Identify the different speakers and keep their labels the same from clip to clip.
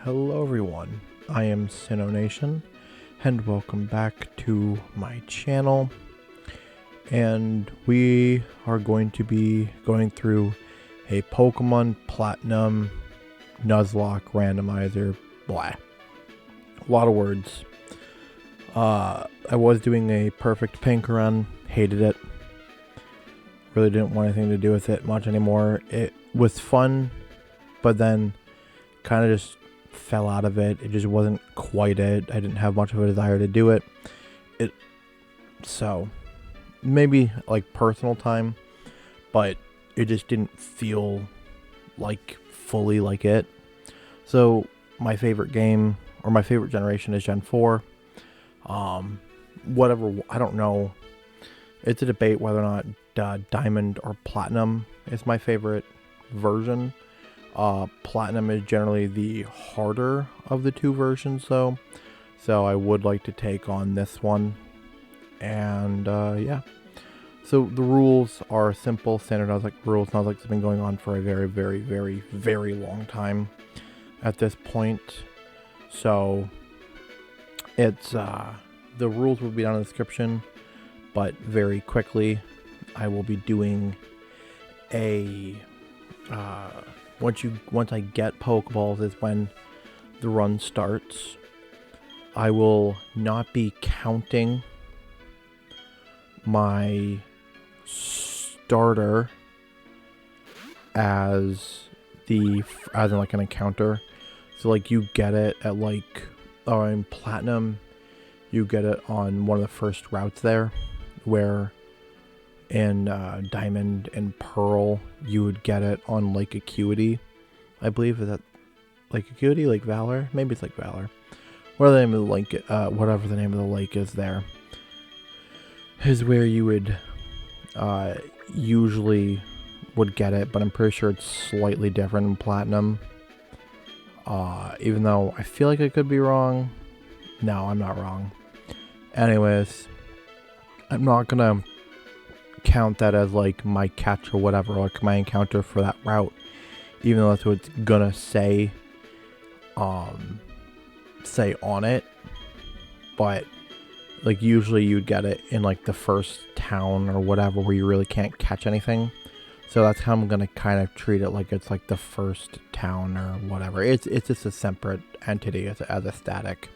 Speaker 1: Hello everyone, I am Sinnoh Nation, and welcome back to my channel. And we are going to be going through a Pokémon Platinum Nuzlocke Randomizer, blah. A lot of words. I was doing a perfect pink run, hated it. Really didn't want anything to do with it much anymore. It was fun, but then kind of just fell out of it. It just wasn't quite it. I didn't have much of a desire to do it. So maybe like personal time, but it just didn't feel like fully like it. So my favorite game or my favorite generation is Gen 4. Whatever, I don't know. It's a debate whether or not Diamond or Platinum is my favorite version. Platinum is generally the harder of the two versions though, so I would like to take on this one. And yeah, so the rules are simple, standard Nuzlocke rules. Nuzlocke's been going on for a very long time at this point, so it's the rules will be down in the description, but very quickly I will be doing a once I get Pokeballs is when the run starts. I will not be counting my starter as in like an encounter. So like you get it at like in Platinum, you get it on one of the first routes there, where in Diamond and Pearl you would get it on Lake Acuity, I believe. Is that Lake Acuity, Lake Valor? Maybe it's Lake Valor. Whatever the name of the lake, whatever the name of the lake is, there is where you would usually would get it, but I'm pretty sure it's slightly different in Platinum. Even though I feel like I could be wrong. No, I'm not wrong. Anyways, I'm not gonna count that as like my catch or whatever, like my encounter for that route, even though that's what it's gonna say on it. But like usually you'd get it in like the first town or whatever where you really can't catch anything, so that's how I'm gonna kind of treat it, like it's like the first town or whatever. It's just a separate entity as a static.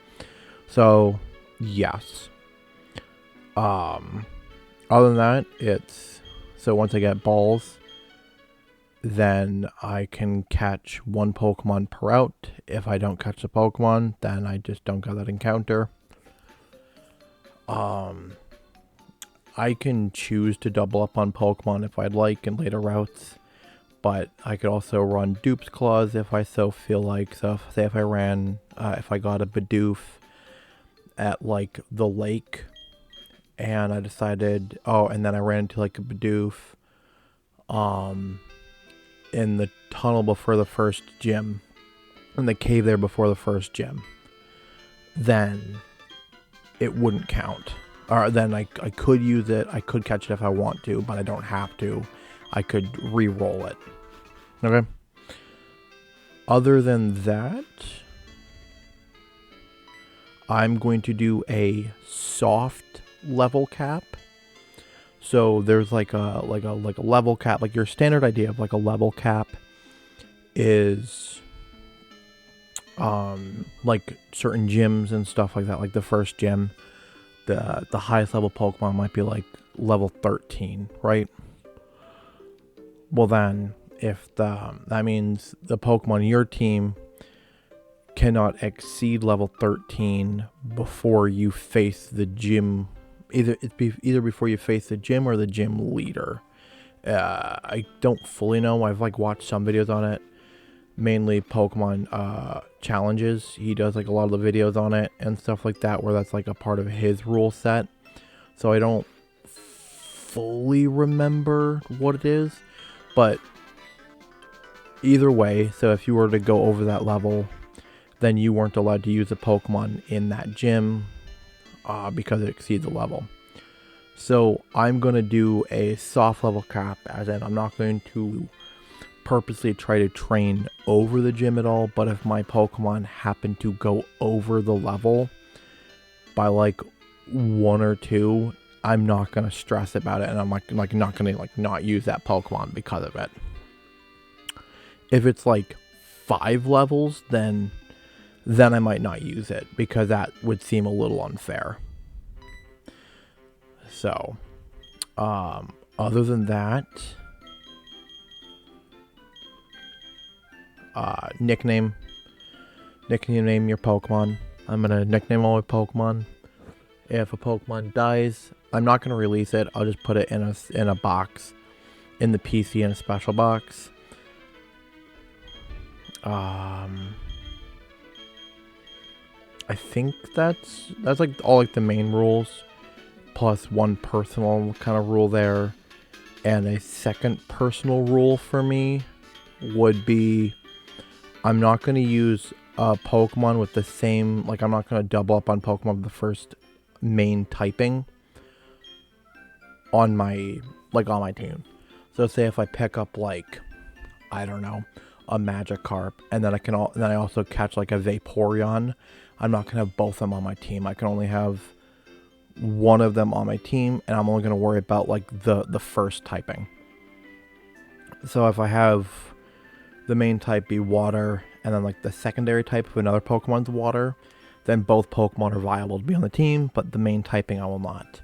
Speaker 1: So yes. Other than that, so once I get balls, then I can catch one Pokemon per route. If I don't catch the Pokemon, then I just don't get that encounter. I can choose to double up on Pokemon if I'd like in later routes, but I could also run Dupe's Claws if I so feel like. So say if I got a Bidoof at like the lake, and I decided, and then I ran into like a Bidoof in the tunnel before the first gym, in the cave there before the first gym, then it wouldn't count. Or then I could use it, I could catch it if I want to, but I don't have to. I could re-roll it. Okay? Other than that, I'm going to do a soft level cap. So there's like a level cap. Like your standard idea of like a level cap is like certain gyms and stuff like that. Like the first gym, the highest level Pokemon might be like level 13, right? Well then, if that means the Pokemon in your team cannot exceed level 13 before you face the gym. Either before you face the gym or the gym leader. I don't fully know. I've like watched some videos on it, mainly Pokemon challenges. He does like a lot of the videos on it and stuff like that, where that's like a part of his rule set. So I don't fully remember what it is, but either way, so if you were to go over that level, then you weren't allowed to use a Pokemon in that gym because it exceeds the level. So I'm going to do a soft level cap, as in I'm not going to purposely try to train over the gym at all, but if my Pokemon happen to go over the level by like 1 or 2, I'm not going to stress about it, and I'm like not going to like not use that Pokemon because of it. If it's like 5 levels, then I might not use it, because that would seem a little unfair. So, other than that, nickname your Pokemon. I'm gonna nickname all my Pokemon. If a Pokemon dies, I'm not gonna release it. I'll just put it in a box, in the PC, in a special box. I think that's like all like the main rules, plus one personal kind of rule there, and a second personal rule for me would be I'm not going to use a Pokemon with the same, like I'm not going to double up on Pokemon with the first main typing on my team. So say if I pick up like, I don't know, a Magikarp, and then I also catch like a Vaporeon, I'm not going to have both of them on my team. I can only have one of them on my team, and I'm only going to worry about like the first typing. So if I have the main type be water, and then like the secondary type of another Pokemon's water, then both Pokemon are viable to be on the team, but the main typing I will not.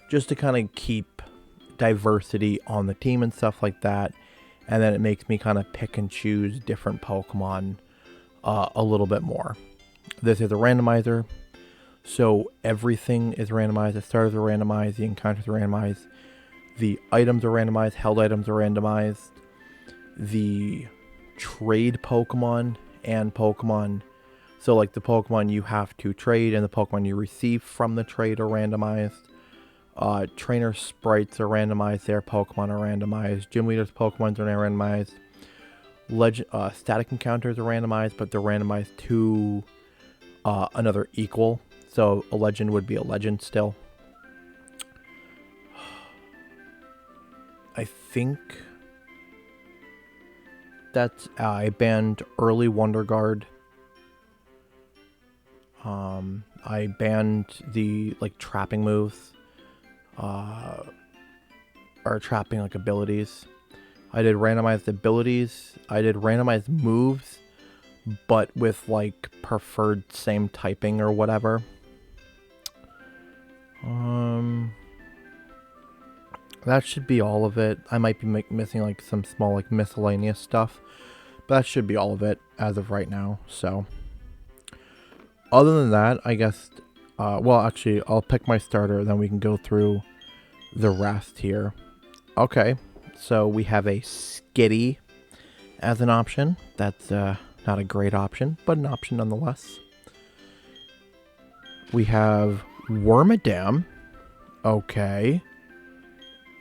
Speaker 1: Just to kind of keep diversity on the team and stuff like that, and then it makes me kind of pick and choose different Pokemon a little bit more. This is a randomizer, so everything is randomized. The starters are randomized, the encounters are randomized, the items are randomized, held items are randomized, the trade Pokemon and Pokemon, so like the Pokemon you have to trade and the Pokemon you receive from the trade are randomized. Trainer sprites are randomized, their Pokemon are randomized, gym leaders Pokemon are randomized, static encounters are randomized, but they're randomized to another equal, so a legend would be a legend still. I think that's I banned early Wonder Guard. I banned the like trapping moves, or trapping like abilities. I did randomized abilities. I did randomized moves, but with like preferred same typing or whatever. That should be all of it. I might be missing like some small like miscellaneous stuff, but that should be all of it as of right now. So other than that, I guess, well, actually, I'll pick my starter, then we can go through the rest here. Okay, so we have a Skitty as an option. That's not a great option, but an option nonetheless. We have Wormadam. Okay.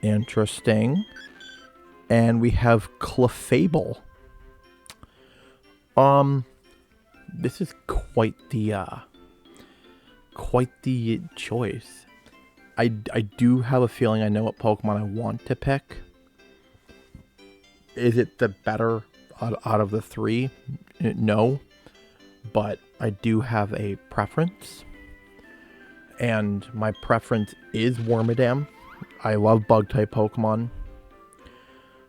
Speaker 1: Interesting. And we have Clefable. This is quite the choice. I do have a feeling I know what Pokemon I want to pick. Is it the better out of the 3? No. But I do have a preference. And my preference is Wormadam. I love Bug-type Pokemon.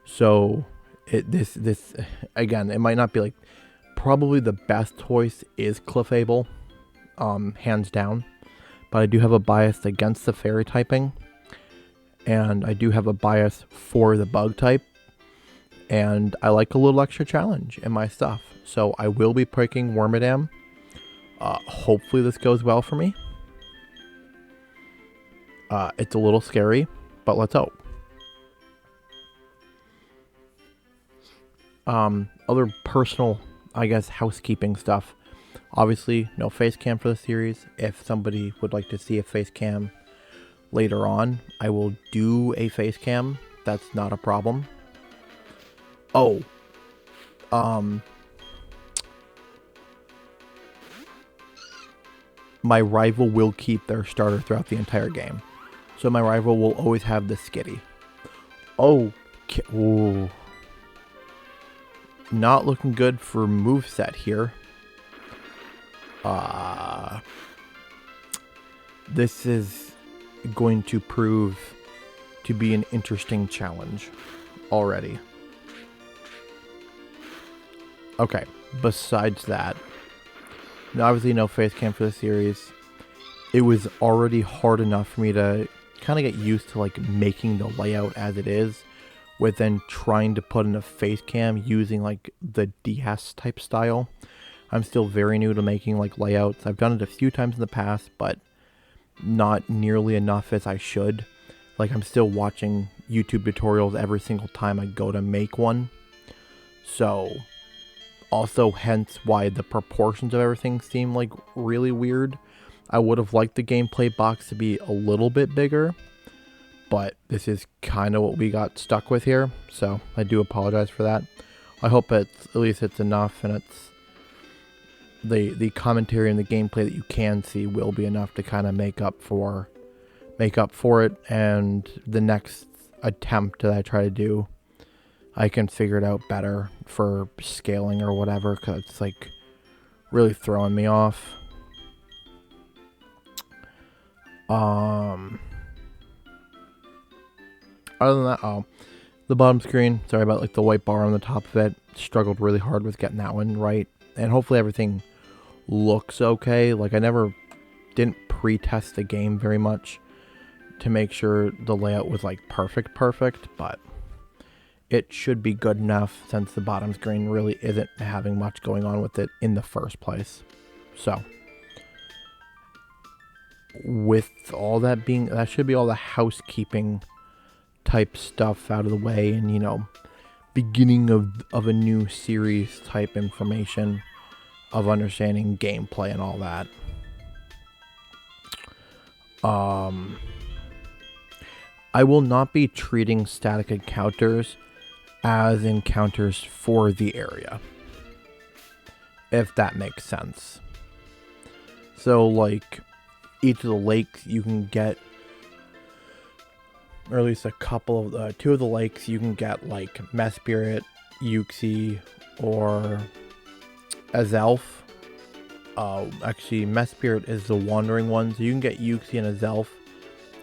Speaker 1: So, this again, it might not be like... Probably the best choice is Clefable. Hands down. But I do have a bias against the Fairy typing. And I do have a bias for the Bug type. And I like a little extra challenge in my stuff. So I will be picking Wormadam. Hopefully this goes well for me. It's a little scary, but let's hope. Other personal, I guess, housekeeping stuff. Obviously, no face cam for the series. If somebody would like to see a face cam later on, I will do a face cam. That's not a problem. Oh. My rival will keep their starter throughout the entire game. So my rival will always have the Skitty. Oh. Ooh. not looking good for moveset here. This is going to prove to be an interesting challenge already. Okay, besides that, obviously no face cam for the series. It was already hard enough for me to kind of get used to like making the layout as it is, with then trying to put in a face cam using like the DS type style. I'm still very new to making like layouts. I've done it a few times in the past, but not nearly enough as I should. Like, I'm still watching YouTube tutorials every single time I go to make one. So, also hence why the proportions of everything seem like really weird. I would have liked the gameplay box to be a little bit bigger, but this is kind of what we got stuck with here. So, I do apologize for that. I hope at least it's enough, and it's the commentary and the gameplay that you can see will be enough to kind of make up for it, and the next attempt that I try to do, I can figure it out better for scaling or whatever, because it's like really throwing me off. Other than that, the bottom screen, sorry about like the white bar on the top of it, struggled really hard with getting that one right, and hopefully everything looks okay. Like, I didn't pre-test the game very much to make sure the layout was like perfect, but it should be good enough since the bottom screen really isn't having much going on with it in the first place. So, with all that being, that should be all the housekeeping type stuff out of the way, and you know, beginning of a new series type information of understanding gameplay and all that. I will not be treating static encounters as encounters for the area, if that makes sense. So, like, each of the lakes you can get, or at least a couple of two of the lakes you can get like Mesprit, Uxie, or Azelf. Actually, Mesprit is the wandering one, so you can get Uxie and Azelf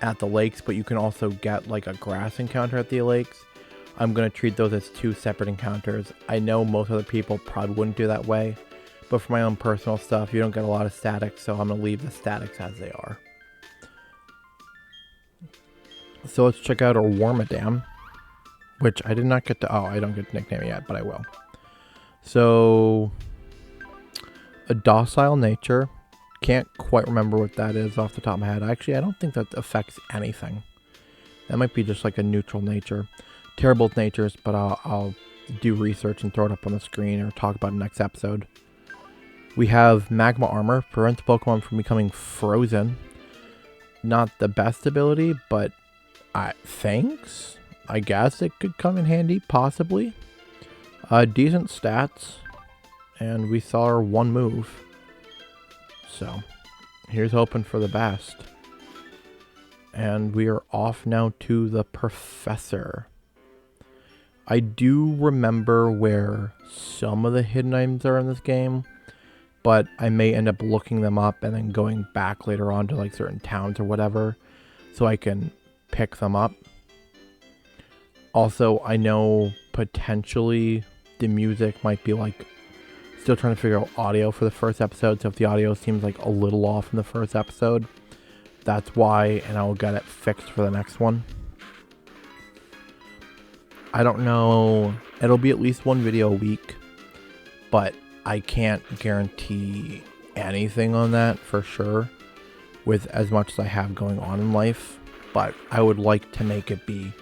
Speaker 1: at the lakes, but you can also get like a grass encounter at the lakes. I'm going to treat those as two separate encounters. I know most other people probably wouldn't do that way, but for my own personal stuff, you don't get a lot of statics, so I'm going to leave the statics as they are. So let's check out our Wormadam, which I did not get to, I don't get to nickname it yet, but I will. So, a docile nature. Can't quite remember what that is off the top of my head. Actually, I don't think that affects anything. That might be just like a neutral nature. Terrible natures, but I'll do research and throw it up on the screen or talk about it next episode. We have Magma Armor. Prevents Pokemon from becoming frozen. Not the best ability, but thanks. I guess it could come in handy, possibly. Decent stats. And we saw our one move. So, here's hoping for the best. And we are off now to the Professor. I do remember where some of the hidden items are in this game, but I may end up looking them up and then going back later on to like certain towns or whatever, so I can pick them up. Also, I know potentially the music might be like, still trying to figure out audio for the first episode, so if the audio seems like a little off in the first episode, that's why, and I'll get it fixed for the next one. I don't know, it'll be at least one video a week, but I can't guarantee anything on that for sure with as much as I have going on in life, but I would like to make it be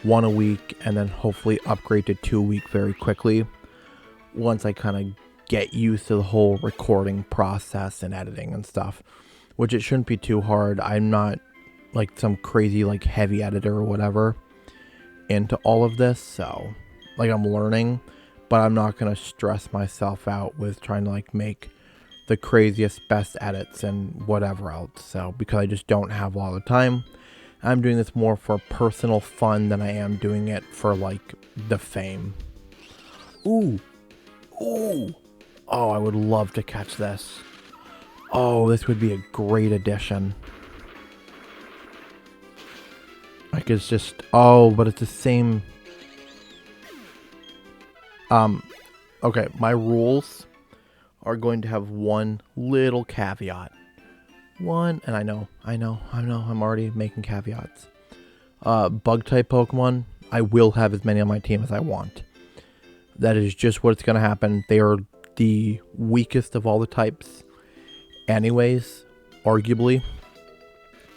Speaker 1: one a week and then hopefully upgrade to 2 a week very quickly once I kind of get used to the whole recording process and editing and stuff, which it shouldn't be too hard. I'm not like some crazy like heavy editor or whatever into all of this, so like I'm learning, but I'm not going to stress myself out with trying to like make the craziest best edits and whatever else. So because I just don't have a lot of time, I'm doing this more for personal fun than I am doing it for like the fame. Ooh, Ooh. Oh, I would love to catch this. Oh, this would be a great addition. Like, it's just... Oh, but it's the same... Okay, my rules are going to have one little caveat. One, and I know, I'm already making caveats. Bug-type Pokemon, I will have as many on my team as I want. That is just what's going to happen. They are the weakest of all the types anyways, arguably.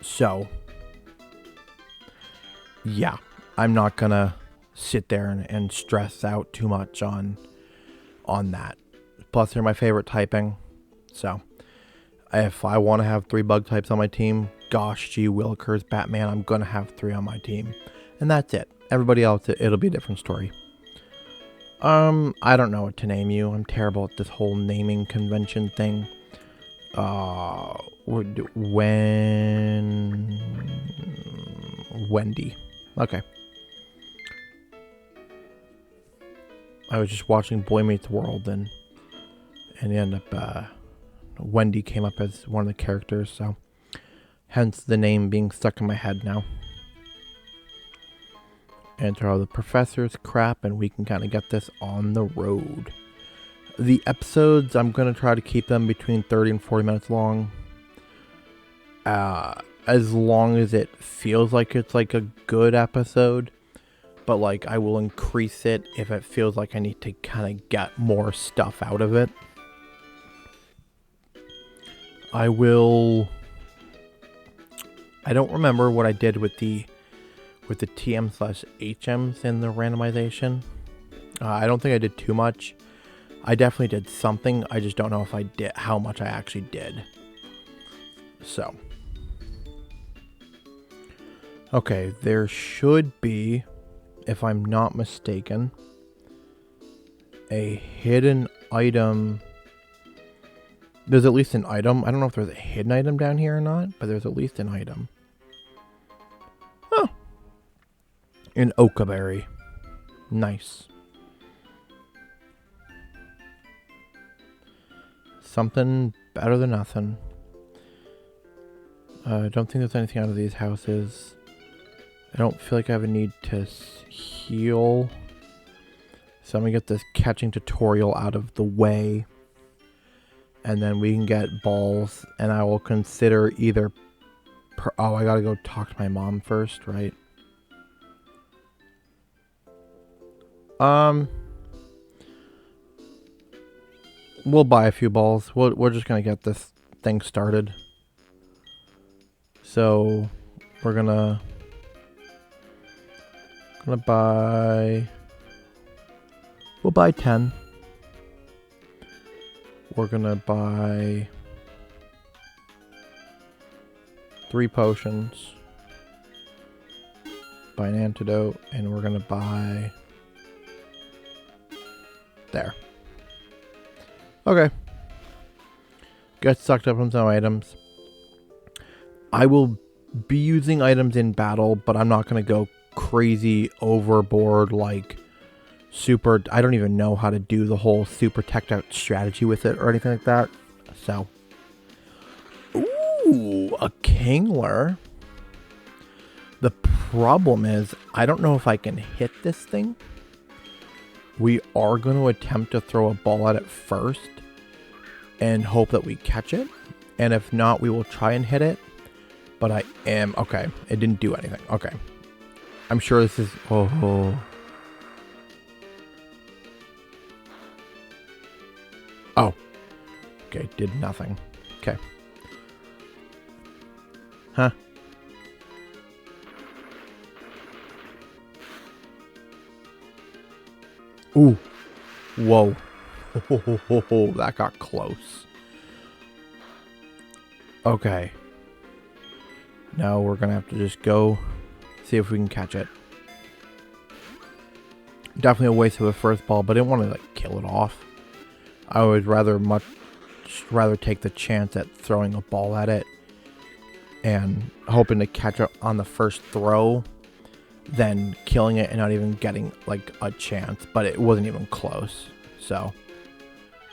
Speaker 1: So, yeah, I'm not going to sit there and stress out too much on that. Plus, they're my favorite typing. So, if I want to have 3 bug types on my team, gosh gee willikers, Batman, I'm going to have 3 on my team. And that's it. Everybody else, it'll be a different story. I don't know what to name you. I'm terrible at this whole naming convention thing. Wendy. Okay. I was just watching Boy Meets World and you end up, Wendy came up as one of the characters, so hence the name being stuck in my head now. Enter all the professor's crap and we can kind of get this on the road. The episodes, I'm going to try to keep them between 30 and 40 minutes long. As long as it feels like it's like a good episode. But like I will increase it if it feels like I need to kind of get more stuff out of it. I don't remember what I did with the TM/HMs in the randomization. I don't think I did too much. I definitely did something. I just don't know if I did how much I actually did. So, okay, there should be, if I'm not mistaken, a hidden item. There's at least an item. I don't know if there's a hidden item down here or not, but there's at least an item. Oh. An Okaberry. Nice. Something better than nothing. I don't think there's anything out of these houses. I don't feel like I have a need to heal. So I'm going to get this catching tutorial out of the way. And then we can get balls. And I will consider either... Oh, I got to go talk to my mom first, right? We'll buy a few balls. We're just going to get this thing started. So, we're gonna buy... We'll buy 10. We're gonna buy 3 potions. Buy an antidote. And we're gonna buy... There. Okay. Get sucked up on some items. I will be using items in battle, but I'm not going to go crazy overboard like super... I don't even know how to do the whole super teched out strategy with it or anything like that. So. Ooh, a Kingler. The problem is, I don't know if I can hit this thing. We are going to attempt to throw a ball at it first and hope that we catch it. And if not, we will try and hit it. But I am... Okay, it didn't do anything. Okay. I'm sure this is... Oh. Oh. Okay, did nothing. Okay. Huh. Ooh. Whoa. Oh, that got close. Okay. Now we're going to have to just go see if we can catch it. Definitely a waste of a first ball, but I didn't want to like kill it off. I would much rather take the chance at throwing a ball at it and hoping to catch it on the first throw than killing it and not even getting like a chance, but it wasn't even close. So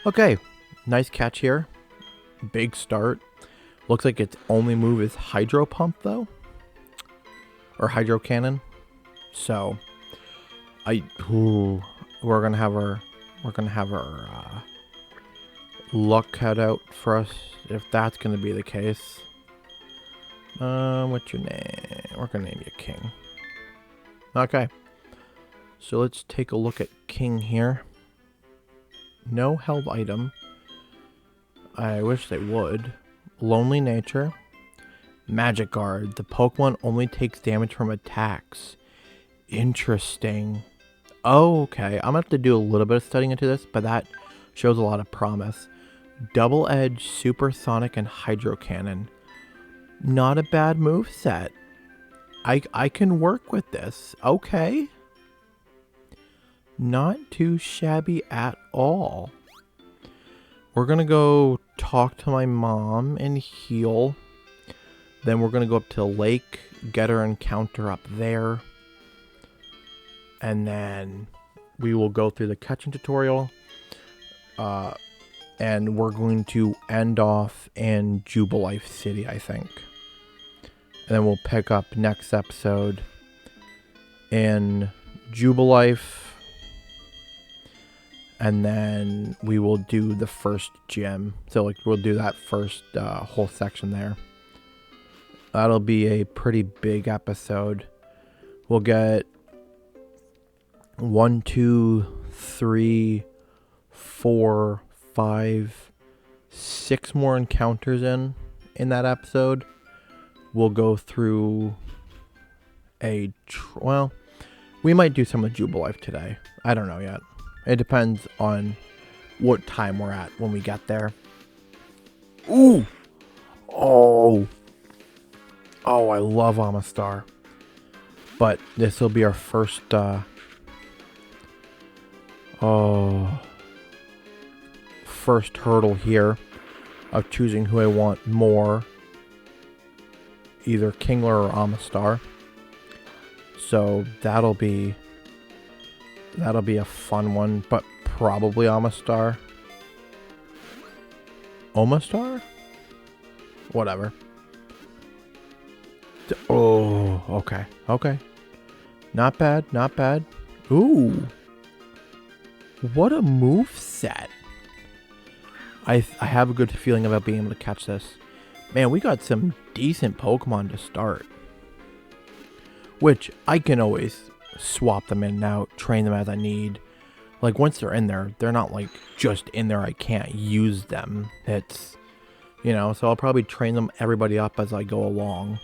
Speaker 1: Okay, nice catch here. Big start. Looks like its only move is Hydro Pump though, or Hydro Cannon. So, we're gonna have our luck cut out for us if that's gonna be the case. What's your name? We're gonna name you King. Okay. So let's take a look at King here. No held item. I wish they would. Lonely Nature. Magic Guard. The Pokemon only takes damage from attacks. Interesting. Oh, okay. I'm gonna have to do a little bit of studying into this, but that shows a lot of promise. Double Edge, Supersonic, and Hydro Cannon. Not a bad move set. I can work with this. Okay. Not too shabby at all. We're gonna go talk to my mom and heal. Then we're gonna go up to the lake, get our encounter up there. And then we will go through the catching tutorial. And we're going to end off in Jubilife City, I think. And then we'll pick up next episode in Jubilife. And then we will do the first gym. So like we'll do that first whole section there. That'll be a pretty big episode. We'll get 1, 2, 3, 4, 5, 6 more encounters in that episode. We'll go through well, we might do some of Jubilife today. I don't know yet. It depends on what time we're at when we get there. Ooh! Oh! Oh, I love Amistar. But this will be our first, first hurdle here of choosing who I want more. Either Kingler or Amistar. So that'll be a fun one, but probably Amistar. Omastar? Whatever. Oh, okay. Okay. Not bad, not bad. Ooh. What a move set. I have a good feeling about being able to catch this. Man, we got some decent Pokemon to start. Which I can always swap them in and out, train them as I need. Like once they're in there, they're not like just in there, I can't use them. It's, you know, so I'll probably train them everybody up as I go along.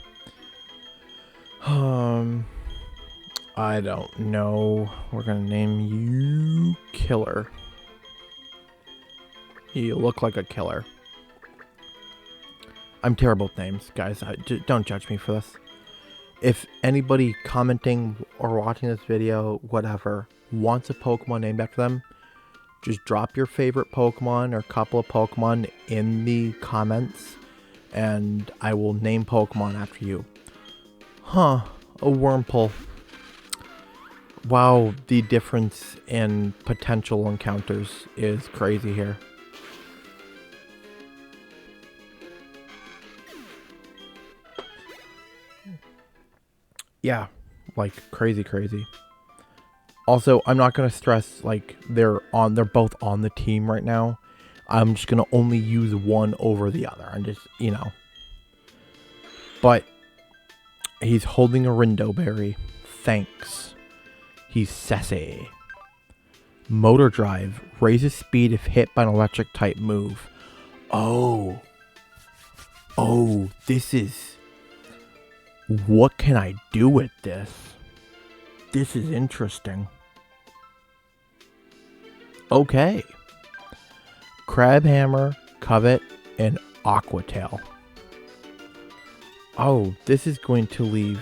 Speaker 1: I don't know. We're gonna name you Killer. You look like a killer. I'm terrible with names, guys. Don't judge me for this. If anybody commenting or watching this video, whatever, wants a Pokemon named after them, just drop your favorite Pokemon or couple of Pokemon in the comments, and I will name Pokemon after you. Huh, a Wurmple. Wow, the difference in potential encounters is crazy here. Yeah, like crazy. Also, I'm not gonna stress like they're both on the team right now. I'm just gonna only use one over the other. I'm just, you know. But he's holding a Rindoberry. Thanks. He's sassy. Motor Drive raises speed if hit by an electric type move. Oh, this is. What can I do with this? This is interesting. Okay. Crabhammer, Covet, and Aquatail. Oh, this is going to leave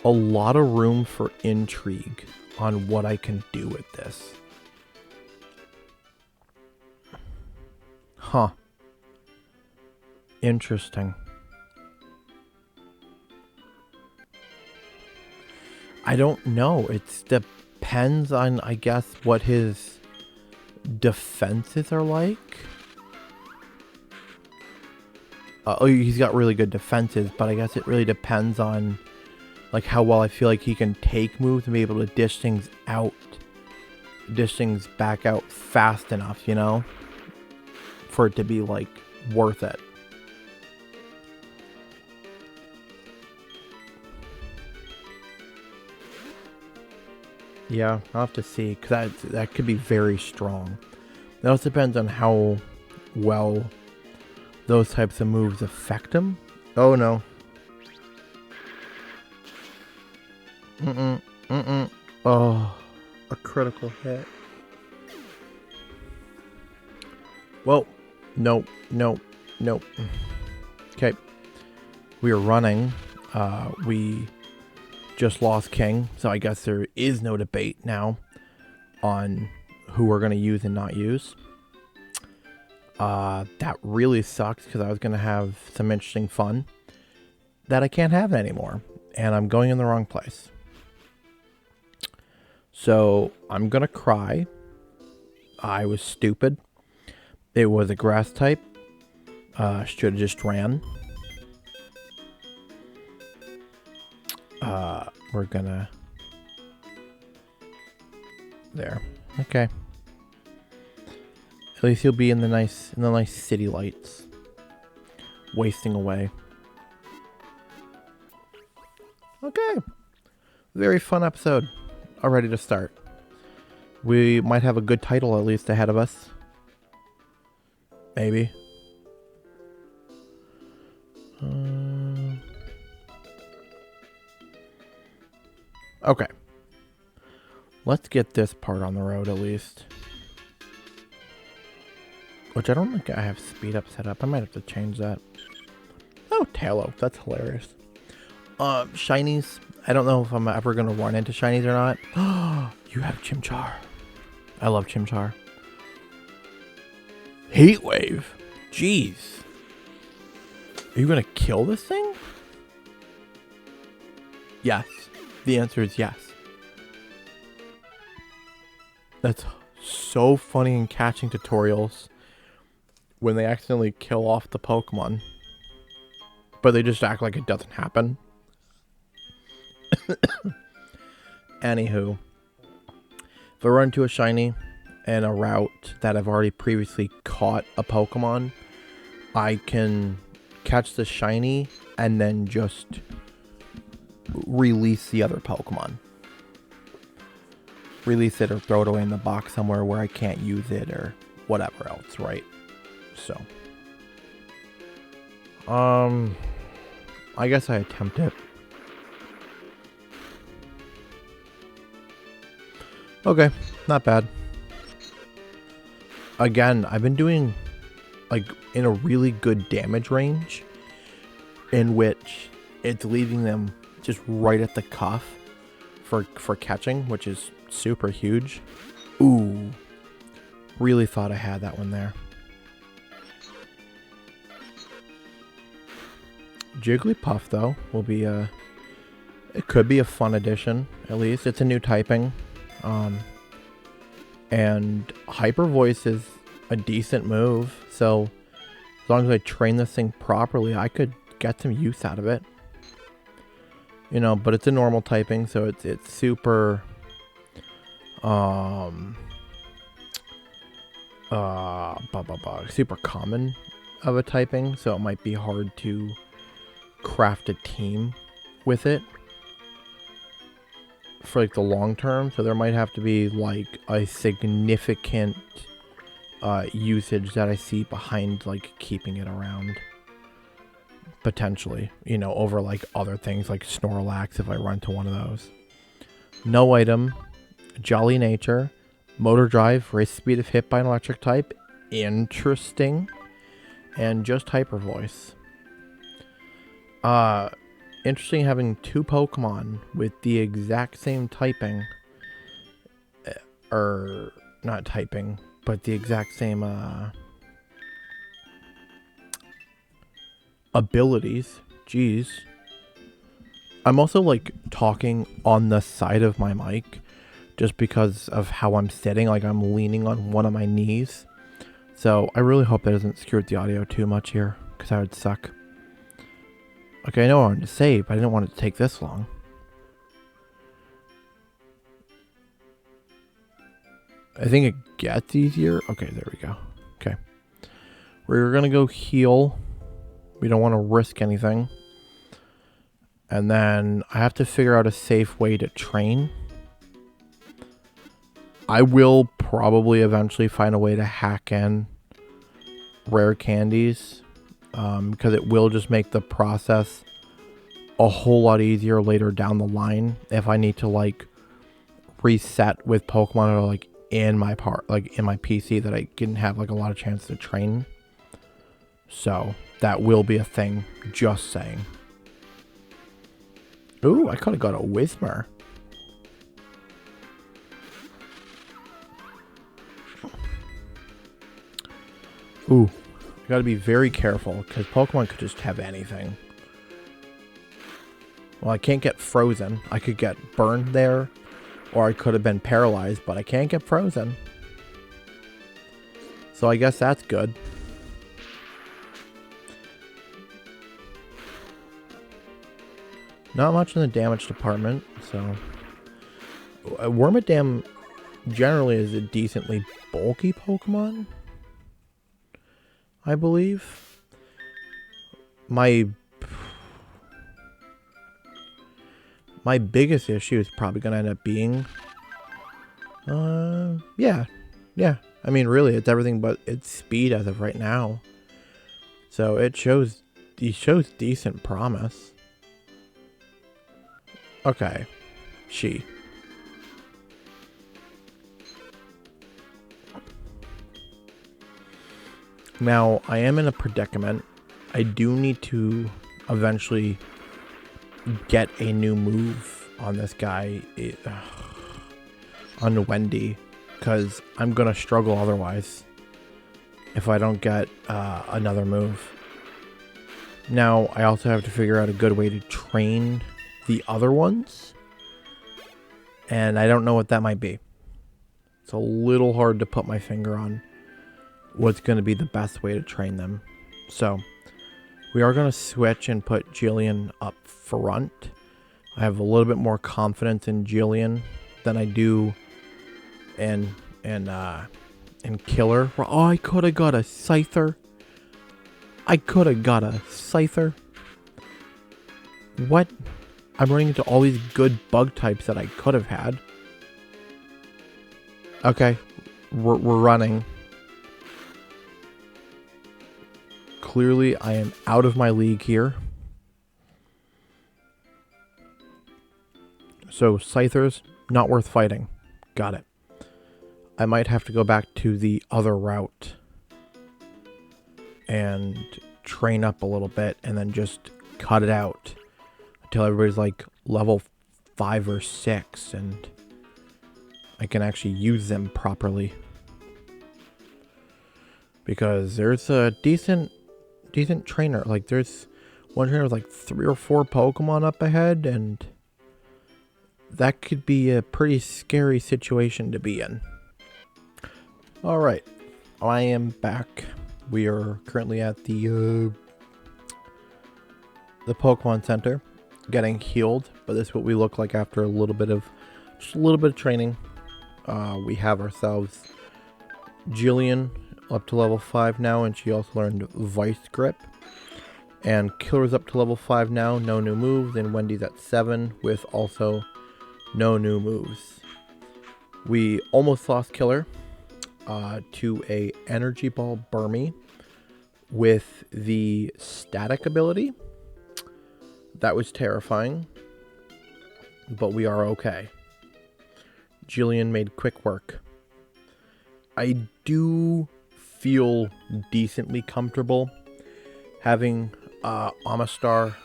Speaker 1: a lot of room for intrigue on what I can do with this. Huh. Interesting. I don't know. It depends on, I guess, what his defenses are like. Oh, he's got really good defenses, but I guess it really depends on like how well I feel like he can take moves and be able to dish things back out fast enough, you know, for it to be like worth it. Yeah, I'll have to see, because that could be very strong. It also depends on how well those types of moves affect him. Oh no. Oh, a critical hit. Well, nope. Okay. We are running. We just lost King, so I guess there is no debate now on who we're going to use and not use. That really sucks, because I was going to have some interesting fun that I can't have anymore, and I'm going in the wrong place. So I'm going to cry. I was stupid. It was a grass type. Should have just ran. We're gonna... There. Okay. At least he'll be in the nice city lights. Wasting away. Okay. Very fun episode. Already to start. We might have a good title at least ahead of us. Maybe. Okay. Let's get this part on the road at least. Which I don't think I have speed up set up. I might have to change that. Oh, Talo. That's hilarious. Shinies. I don't know if I'm ever going to run into shinies or not. You have Chimchar. I love Chimchar. Heat Wave. Jeez. Are you going to kill this thing? Yes. The answer is yes. That's so funny in catching tutorials when they accidentally kill off the Pokemon, but they just act like it doesn't happen. Anywho, if I run into a shiny and a route that I've already previously caught a Pokemon, I can catch the shiny and then just release the other Pokemon. Release it or throw it away in the box somewhere where I can't use it or whatever else, right? So, I guess I attempt it. Okay, not bad. Again, I've been doing like in a really good damage range in which it's leaving them just right at the cuff for catching, which is super huge. Ooh, really thought I had that one there. Jigglypuff though will be it could be a fun addition. At least it's a new typing, and Hyper Voice is a decent move. So as long as I train this thing properly, I could get some use out of it. You know, but it's a normal typing, so it's super super common of a typing, so it might be hard to craft a team with it for like the long term. So there might have to be like a significant usage that I see behind like keeping it around. Potentially, you know, over like other things like Snorlax if I run to one of those. No item, Jolly Nature, Motor Drive, race speed if hit by an electric type. Interesting. And just Hyper Voice. Interesting having two Pokemon with the exact same typing. Or not typing, but the exact same abilities. Jeez. I'm also like talking on the side of my mic just because of how I'm sitting. Like, I'm leaning on one of my knees. So I really hope that doesn't screw with the audio too much here, because that would suck. Okay, I know I wanted to save, but I didn't want it to take this long. I think it gets easier. Okay, there we go. Okay. We're going to go heal. We don't want to risk anything. And then I have to figure out a safe way to train. I will probably eventually find a way to hack in rare candies. Because it will just make the process a whole lot easier later down the line. If I need to, like, reset with Pokemon or, like, in my PC that I didn't have, like, a lot of chance to train. So that will be a thing, just saying. Ooh, I could have got a Whismur. Ooh, I gotta be very careful, because Pokemon could just have anything. Well, I can't get frozen. I could get burned there, or I could have been paralyzed, but I can't get frozen. So I guess that's good. Not much in the damage department, so... Wormadam generally is a decently bulky Pokemon, I believe. My biggest issue is probably going to end up being... Yeah. I mean, really, it's everything but its speed as of right now. So it shows decent promise. Okay. She. Now, I am in a predicament. I do need to eventually get a new move on this guy, on Wendy, because I'm going to struggle otherwise if I don't get another move. Now, I also have to figure out a good way to train the other ones, and I don't know what that might be. It's a little hard to put my finger on what's going to be the best way to train them. So we are going to switch and put Jillian up front. I have a little bit more confidence in Jillian than I do in Killer. Oh, I could have got a Scyther. What? I'm running into all these good bug types that I could have had. Okay, we're running. Clearly, I am out of my league here. So, Scythers, not worth fighting. Got it. I might have to go back to the other route and train up a little bit and then just cut it out until everybody's like level 5 or 6 and I can actually use them properly. Because there's a decent trainer. Like, there's one trainer with like 3 or 4 Pokemon up ahead, and that could be a pretty scary situation to be in. Alright, I am back. We are currently at the Pokemon Center, getting healed, but this is what we look like after a little bit of training. We have ourselves Jillian up to level 5 now, and she also learned Vice Grip. And Killer's up to level 5 now, no new moves, and Wendy's at 7 with also no new moves. We almost lost Killer to a Energy Ball Burmy with the static ability. That was terrifying, but we are okay. Jillian made quick work. I do feel decently comfortable having Amistar,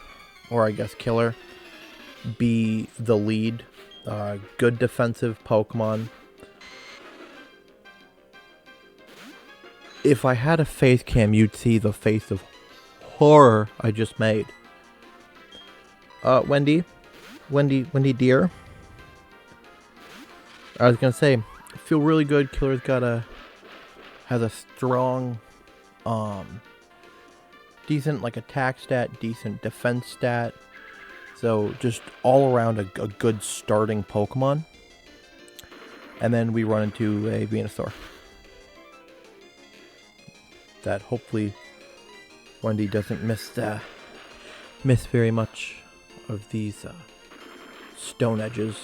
Speaker 1: or I guess Killer, be the lead. Good defensive Pokemon. If I had a face cam, you'd see the face of horror I just made. Wendy dear. I was gonna say, feel really good. Killer's has a strong, decent like attack stat, decent defense stat. So just all around a good starting Pokemon. And then we run into a Venusaur that hopefully Wendy doesn't miss very much of these stone edges,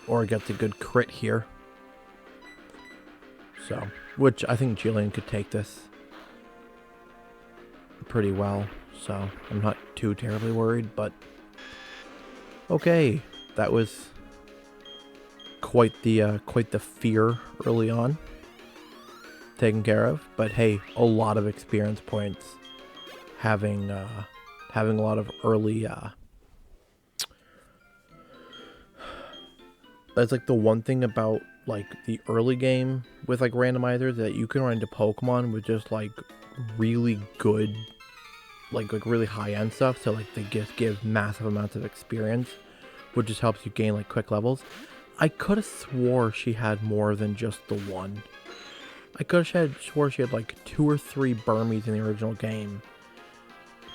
Speaker 1: or gets a good crit here. So, which I think Jillian could take this pretty well. So I'm not too terribly worried, but okay, that was quite the fear early on taken care of. But hey, a lot of experience points having a lot of early that's like the one thing about like the early game with like randomizers, that you can run into Pokemon with just like really good like really high end stuff. So like they just give massive amounts of experience, which just helps you gain like quick levels. I could have swore she had more than just the one. I could have swore she had like 2 or 3 Burmies in the original game,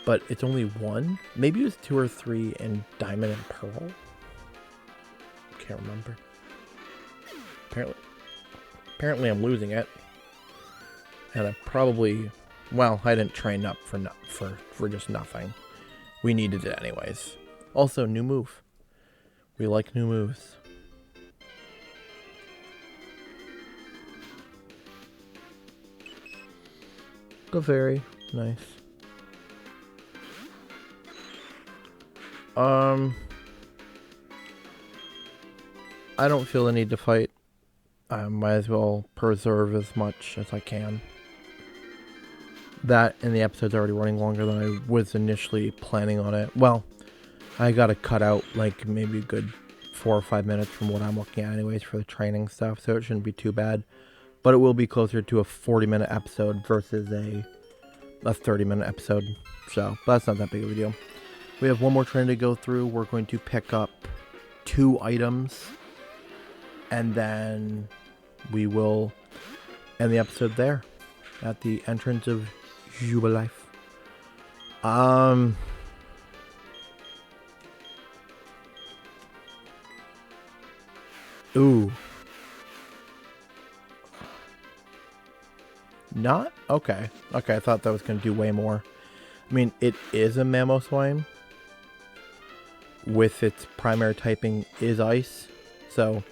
Speaker 1: but it's only one. Maybe it was 2 or 3 in Diamond and Pearl. Can't remember. Apparently I'm losing it, and I probably, well, I didn't train up for just nothing. We needed it anyways. Also, new move. We like new moves. Very nice. I don't feel the need to fight. I might as well preserve as much as I can. That and the episode's already running longer than I was initially planning on it. Well, I gotta cut out like maybe a good 4 or 5 minutes from what I'm looking at anyways for the training stuff, so it shouldn't be too bad. But it will be closer to a 40-minute episode versus a 30-minute episode. So, but that's not that big of a deal. We have one more training to go through. We're going to pick up 2 items, and then we will end the episode there at the entrance of Jubilife. Ooh. Not? Okay. Okay, I thought that was going to do way more. I mean, it is a Mamoswine with its primary typing is ice. So,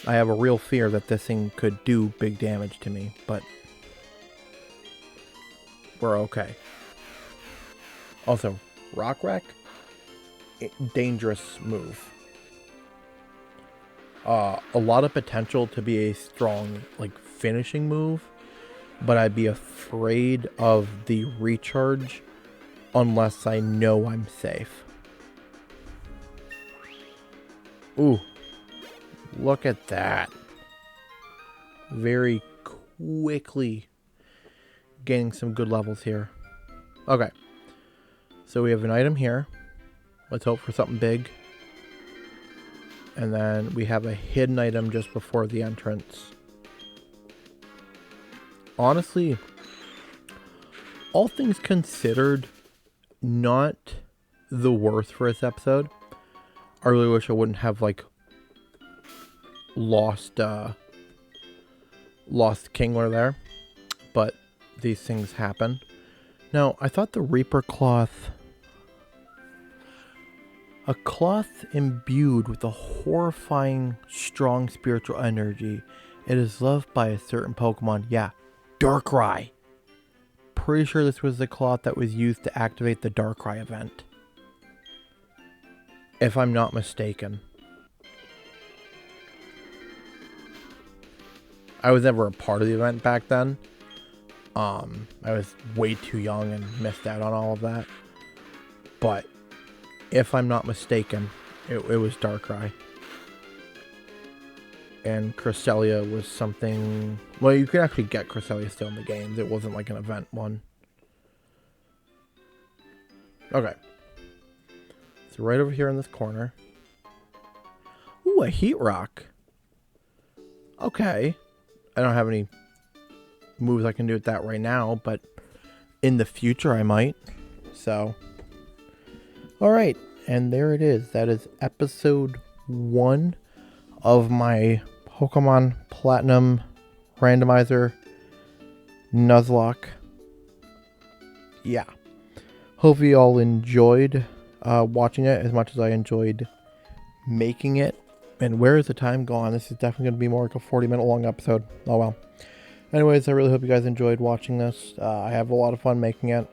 Speaker 1: I have a real fear that this thing could do big damage to me, but we're okay. Also, Rock Wreck, dangerous move. A lot of potential to be a strong, like, finishing move, but I'd be afraid of the recharge unless I know I'm safe. Ooh, look at that. Very quickly gaining some good levels here. Okay, so we have an item here. Let's hope for something big. And then we have a hidden item just before the entrance. Honestly, all things considered, not the worst for this episode. I really wish I wouldn't have like lost Kingler there, but these things happen. Now, I thought the Reaper cloth, a cloth imbued with a horrifying, strong spiritual energy. It is loved by a certain Pokemon. Yeah, Darkrai. Pretty sure this was the cloth that was used to activate the Darkrai event, if I'm not mistaken. I was never a part of the event back then. I was way too young and missed out on all of that. But if I'm not mistaken, it was Darkrai. And Cresselia was something... Well, you could actually get Cresselia still in the games. It wasn't like an event one. Okay. So right over here in this corner. Ooh, a Heat Rock. Okay. I don't have any moves I can do with that right now, but in the future I might. So, alright. And there it is. That is episode 1 of my Pokemon Platinum Randomizer Nuzlocke. Yeah. Hope you all enjoyed watching it as much as I enjoyed making it. And where is the time gone? This is definitely going to be more like a 40-minute long episode. Oh well. Anyways, I really hope you guys enjoyed watching this. I have a lot of fun making it.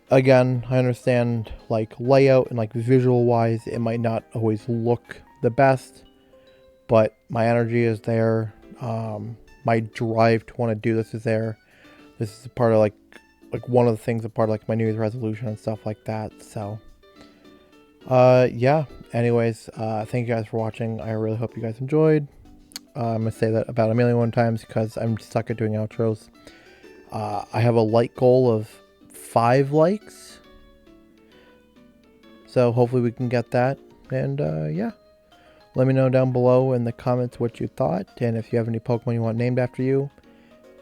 Speaker 1: Again, I understand like layout and like visual wise it might not always look the best, but my energy is there. My drive to want to do this is there. This is a part of like one of the things, a part of like my New Year's resolution and stuff like that. So yeah, anyways, thank you guys for watching. I really hope you guys enjoyed. I'm gonna say that about a million times because I'm stuck at doing outros. I have a like goal of 5 likes, so hopefully we can get that. And yeah, let me know down below in the comments what you thought, and if you have any Pokemon you want named after you.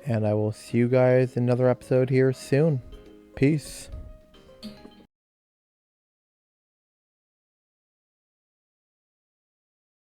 Speaker 1: And I will see you guys in another episode here soon. Peace.